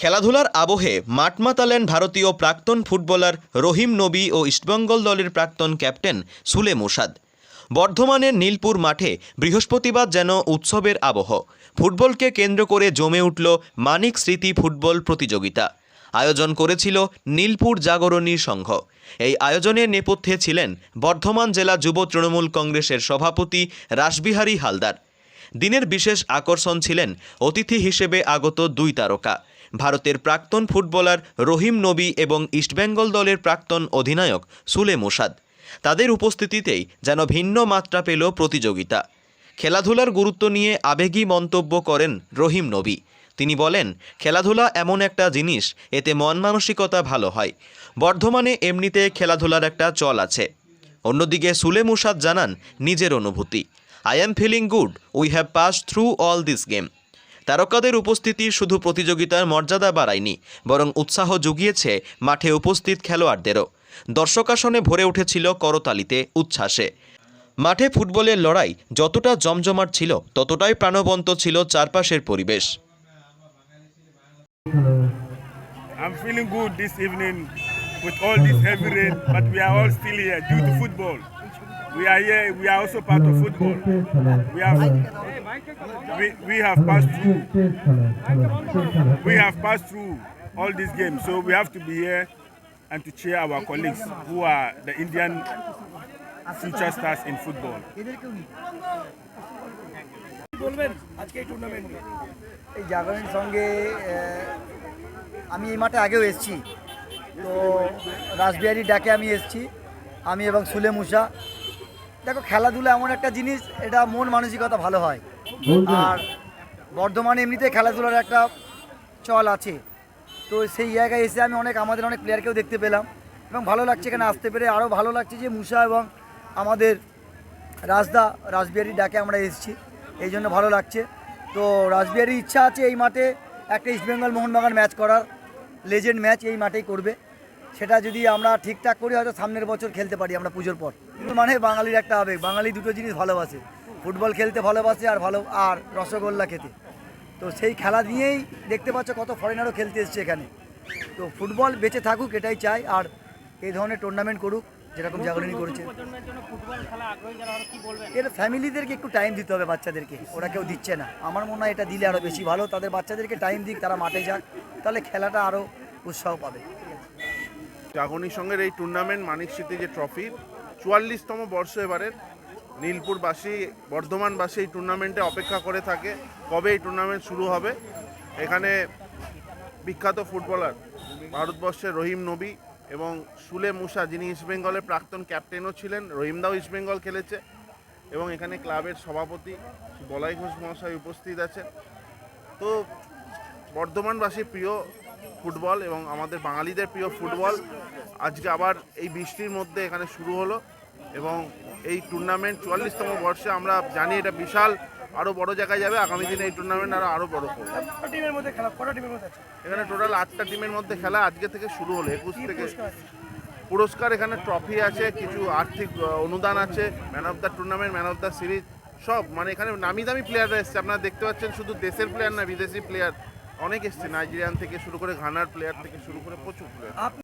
খেলাধুলার আবহে মাঠ মাতালেন ভারতীয় প্রাক্তন ফুটবলার রহিম নবী ও ইস্টবেঙ্গল দলের প্রাক্তন ক্যাপ্টেন সুলে মুসাদ। বর্ধমানের নীলপুর মাঠে বৃহস্পতিবার যেন উৎসবের আবহ। ফুটবলকে কেন্দ্র করে জমে উঠল মানিক স্মৃতি ফুটবল প্রতিযোগিতা। আয়োজন করেছিল নীলপুর জাগরণী সংঘ। এই আয়োজনের নেপথ্যে ছিলেন বর্ধমান জেলা যুব তৃণমূল কংগ্রেসের সভাপতি রাসবিহারী হালদার। দিনের বিশেষ আকর্ষণ ছিলেন অতিথি হিসেবে আগত দুই তারকা, ভারতের প্রাক্তন ফুটবলার রহিম নবী এবং ইস্টবেঙ্গল দলের প্রাক্তন অধিনায়ক সুলে মুসাদ। তাদের উপস্থিতিতেই যেন ভিন্ন মাত্রা পেল প্রতিযোগিতা। খেলাধুলার গুরুত্ব নিয়ে আবেগী মন্তব্য করেন রহিম নবী। তিনি বলেন, খেলাধুলা এমন একটা জিনিস, এতে মন মানসিকতা ভালো হয়। বর্ধমানে এমনিতে খেলাধুলার একটা চল আছে। অন্যদিকে সুলে মুসাদ জানান নিজের অনুভূতি। I am feeling good, we have pass through all this game. তারকাদের উপস্থিতি শুধু প্রতিযোগিতার মর্যাদা বাড়ায়নি, বরং উৎসাহ জুগিয়েছে মাঠে উপস্থিত খেলোয়াড়দেরও। দর্শকাসনে ভরে উঠেছিল করতালিতে, উচ্ছ্বাসে। মাঠে ফুটবলের লড়াই যতটা জমজমাট ছিল, ততটাই প্রাণবন্ত ছিল চারপাশের পরিবেশ। I'm feeling good this evening with all this heavy rain, but we are all still here due to football. We are here, we are also part of football. We have passed through all these games, so we have to be here and to cheer our colleagues who are the Indian future stars in football. এই জাগরণের সঙ্গে আমি এই মাঠে আগেও এসেছি, তো রাসবিহারীর ডাকে আমি এসেছি, আমি এবং সুলে মুসা। দেখো, খেলাধুলা এমন একটা জিনিস, এটা মন মানসিকতা ভালো হয়। আর বর্ধমানে এমনিতে খেলাধুলার একটা চল আছে, তো সেই জায়গায় এসে আমি আমাদের অনেক প্লেয়ারকেও দেখতে পেলাম এবং ভালো লাগছে এখানে আসতে পেরে। আরও ভালো লাগছে যে মুসা এবং আমাদের রাসবিহারীর ডাকে আমরা এসেছি, এই জন্য ভালো লাগছে। তো রাসবিহারীর ইচ্ছা আছে এই মাঠে একটা ইস্টবেঙ্গল মোহনবাগান ম্যাচ করার, লেজেন্ড ম্যাচ এই মাঠেই করবে। সেটা যদি আমরা ঠিকঠাক করি, হয়তো সামনের বছর খেলতে পারি আমরা পুজোর পর। মানে বাঙালির একটা আবেগ, বাঙালি দুটো জিনিস ভালোবাসে, ফুটবল খেলতে ভালোবাসে আর রসগোল্লা খেতে। তো সেই খেলা নিয়েই দেখতে পাচ্ছ কত ফরেনারও খেলতে এসছে এখানে। তো ফুটবল বেঁচে থাকুক, এটাই চাই। আর এই ধরনের টুর্নামেন্ট করুক যেরকম জাগরণী করেছে। এর ফ্যামিলিদেরকে একটু টাইম দিতে হবে, বাচ্চাদেরকে ওরা কেউ দিচ্ছে না। আমার মনে হয় এটা দিলে আরও বেশি ভালো। তাদের বাচ্চাদেরকে টাইম দিক, তারা মাঠে যাক, তাহলে খেলাটা আরও উৎসাহ পাবে। জাগরণীর সঙ্গে এই টুর্নামেন্ট মানিক স্মৃতি যে ট্রফির 44তম বর্ষ এবারের। নীলপুরবাসী, বর্ধমানবাসী এই টুর্নামেন্টে অপেক্ষা করে থাকে কবে এই টুর্নামেন্ট শুরু হবে। এখানে বিখ্যাত ফুটবলার ভারতবর্ষের রহিম নবী এবং সুলে মুসা, যিনি ইস্টবেঙ্গলের প্রাক্তন ক্যাপ্টেনও ছিলেন, রহিমদাও ইস্টবেঙ্গল খেলেছে, এবং এখানে ক্লাবের সভাপতি বলাই ঘোষ মহাশয় উপস্থিত আছেন। তো বর্ধমানবাসীর প্রিয় ফুটবল এবং আমাদের বাঙালিদের প্রিয় ফুটবল আজকে আবার এই বৃষ্টির মধ্যে এখানে শুরু হলো। এবং এই টুর্নামেন্ট 44তম বর্ষে আমরা জানি এটা বিশাল আরও বড় জায়গায় যাবে। আগামী দিনে এই টুর্নামেন্ট আরও বড় করবে। এখানে টোটাল 8টা টিমের মধ্যে খেলা আজকে থেকে শুরু হলো। 21 থেকে পুরস্কার, এখানে ট্রফি আছে, কিছু আর্থিক অনুদান আছে, man of the tournament, man of the series, সব। মানে এখানে নামি দামি প্লেয়াররা এসছে, আপনারা দেখতে পাচ্ছেন। শুধু দেশের প্লেয়ার না, বিদেশি প্লেয়ার অনেক এসছে, নাইজেরিয়ান থেকে শুরু করে, ঘানার প্লেয়ার থেকে শুরু করে প্রচুর প্লেয়ার।